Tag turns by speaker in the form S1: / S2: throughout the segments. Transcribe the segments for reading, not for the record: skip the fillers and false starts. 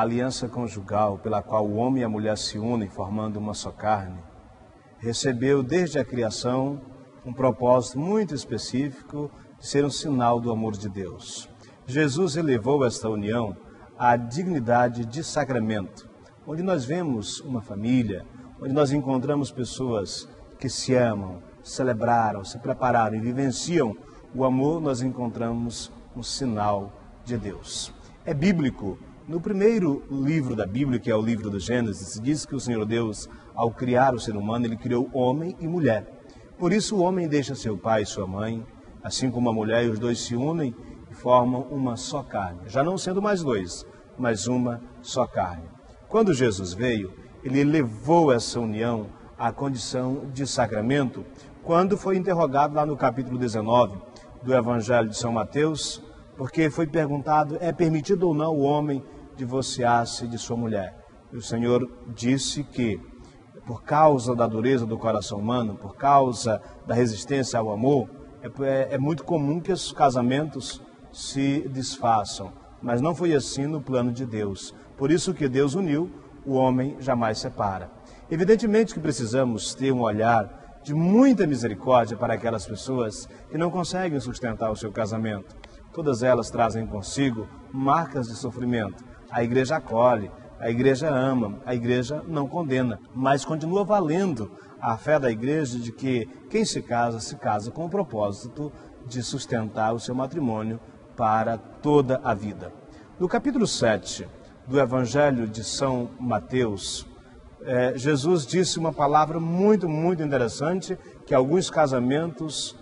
S1: aliança conjugal pela qual o homem e a mulher se unem formando uma só carne, recebeu desde a criação um propósito muito específico de ser um sinal do amor de Deus. Jesus elevou esta união à dignidade de sacramento, onde nós vemos uma família, onde nós encontramos pessoas que se amam, celebraram, se prepararam e vivenciam o amor, nós encontramos um sinal de Deus. É bíblico. No primeiro livro da Bíblia, que é o livro do Gênesis, diz que o Senhor Deus, ao criar o ser humano, ele criou homem e mulher. Por isso o homem deixa seu pai e sua mãe, assim como a mulher, e os dois se unem e formam uma só carne. Já não sendo mais dois, mas uma só carne. Quando Jesus veio, ele levou essa união à condição de sacramento, quando foi interrogado lá no capítulo 19 do Evangelho de São Mateus, porque foi perguntado, é permitido ou não o homem divorciar-se de sua mulher? E o Senhor disse que, por causa da dureza do coração humano, por causa da resistência ao amor, é muito comum que os casamentos se desfaçam. Mas não foi assim no plano de Deus. Por isso que Deus uniu, o homem jamais separa. Evidentemente que precisamos ter um olhar de muita misericórdia para aquelas pessoas que não conseguem sustentar o seu casamento. Todas elas trazem consigo marcas de sofrimento. A igreja acolhe, a igreja ama, a igreja não condena, mas continua valendo a fé da igreja de que quem se casa com o propósito de sustentar o seu matrimônio para toda a vida. No capítulo 7 do Evangelho de São Mateus, Jesus disse uma palavra muito interessante, que alguns casamentos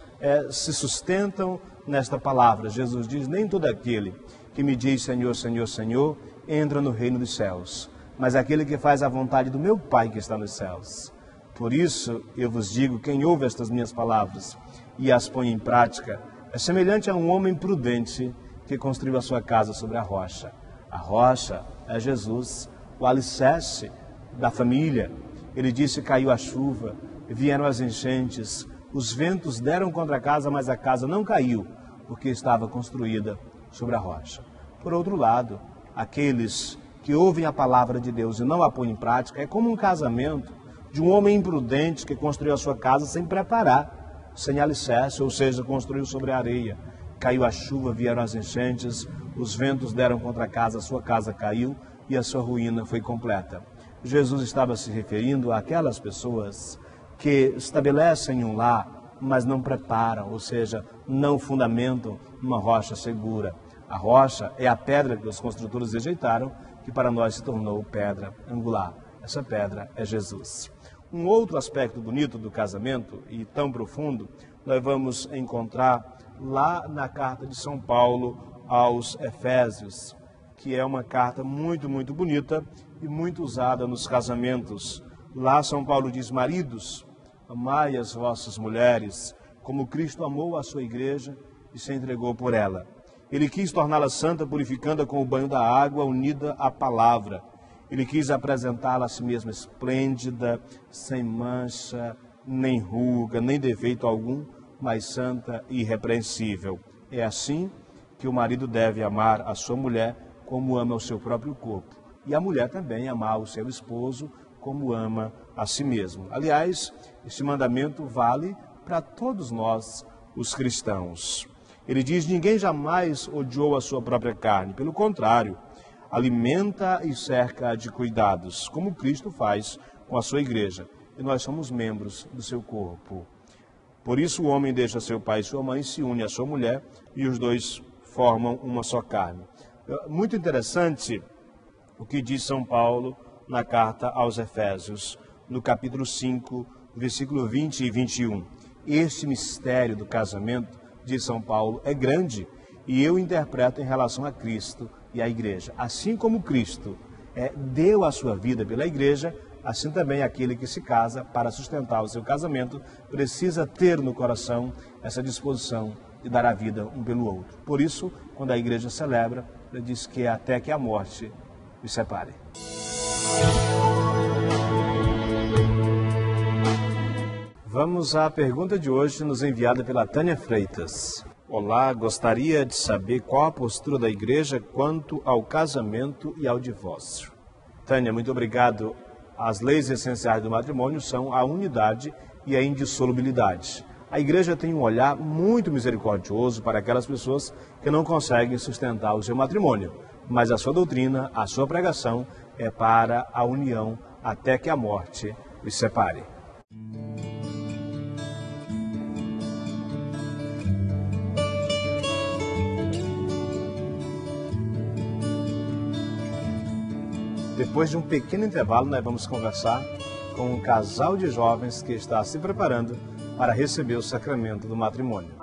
S1: se sustentam nesta palavra. Jesus diz, nem todo aquele que me diz Senhor, Senhor, Senhor, entra no reino dos céus, mas aquele que faz a vontade do meu Pai que está nos céus. Por isso eu vos digo, quem ouve estas minhas palavras e as põe em prática, é semelhante a um homem prudente que construiu a sua casa sobre a rocha. A rocha é Jesus, o alicerce da família. Ele disse, caiu a chuva, vieram as enchentes, os ventos deram contra a casa, mas a casa não caiu, porque estava construída sobre a rocha. Por outro lado, aqueles que ouvem a palavra de Deus e não a põem em prática, é como um casamento de um homem imprudente que construiu a sua casa sem preparar, sem alicerce, ou seja, construiu sobre a areia. Caiu a chuva, vieram as enchentes, os ventos deram contra a sua casa caiu e a sua ruína foi completa. Jesus estava se referindo àquelas pessoas que estabelecem um lar, mas não preparam, ou seja, não fundamentam uma rocha segura. A rocha é a pedra que os construtores rejeitaram, que para nós se tornou pedra angular. Essa pedra é Jesus. Um outro aspecto bonito do casamento, e tão profundo, nós vamos encontrar lá na carta de São Paulo aos Efésios, que é uma carta muito bonita e muito usada nos casamentos. Lá São Paulo diz, maridos, amai as vossas mulheres, como Cristo amou a sua igreja e se entregou por ela. Ele quis torná-la santa, purificando-a com o banho da água, unida à palavra. Ele quis apresentá-la a si mesma esplêndida, sem mancha, nem ruga, nem defeito algum, mas santa e irrepreensível. É assim que o marido deve amar a sua mulher como ama o seu próprio corpo. E a mulher também amar o seu esposo como ama a si mesmo. Aliás, esse mandamento vale para todos nós, os cristãos. Ele diz, ninguém jamais odiou a sua própria carne. Pelo contrário, alimenta e cerca de cuidados, como Cristo faz com a sua igreja. E nós somos membros do seu corpo. Por isso o homem deixa seu pai e sua mãe, se une à sua mulher e os dois formam uma só carne. Muito interessante o que diz São Paulo na carta aos Efésios, no capítulo 5, versículo 20 e 21. Este mistério do casamento, diz São Paulo, é grande e eu interpreto em relação a Cristo e à igreja. Assim como Cristo deu a sua vida pela igreja, assim também aquele que se casa para sustentar o seu casamento precisa ter no coração essa disposição de dar a vida um pelo outro. Por isso, quando a igreja celebra, ele diz que é até que a morte os separe. Vamos à pergunta de hoje, nos enviada pela Tânia Freitas. Olá, gostaria de saber qual a postura da igreja quanto ao casamento e ao divórcio. Tânia, muito obrigado. As leis essenciais do matrimônio são a unidade e a indissolubilidade. A igreja tem um olhar muito misericordioso para aquelas pessoas que não conseguem sustentar o seu matrimônio, mas a sua doutrina, a sua pregação é para a união até que a morte os separe. Depois de um pequeno intervalo, nós vamos conversar com um casal de jovens que está se preparando para receber o sacramento do matrimônio.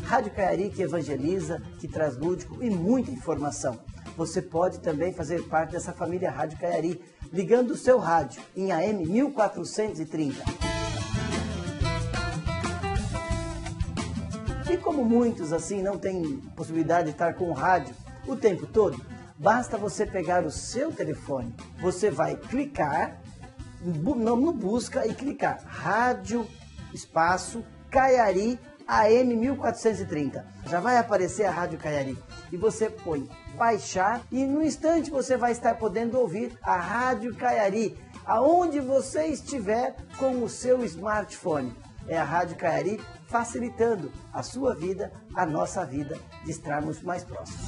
S2: Rádio Caiari, que evangeliza, que traz lúdico e muita informação. Você pode também fazer parte dessa família Rádio Caiari, ligando o seu rádio em AM 1430. E como muitos assim não têm possibilidade de estar com o rádio o tempo todo, basta você pegar o seu telefone, você vai clicar no busca e clicar Rádio Espaço Caiari AM 1430. Já vai aparecer a Rádio Caiari. E você põe baixar e no instante você vai estar podendo ouvir a Rádio Caiari, aonde você estiver com o seu smartphone. É a Rádio Caiari facilitando a sua vida, a nossa vida, de estarmos mais próximos.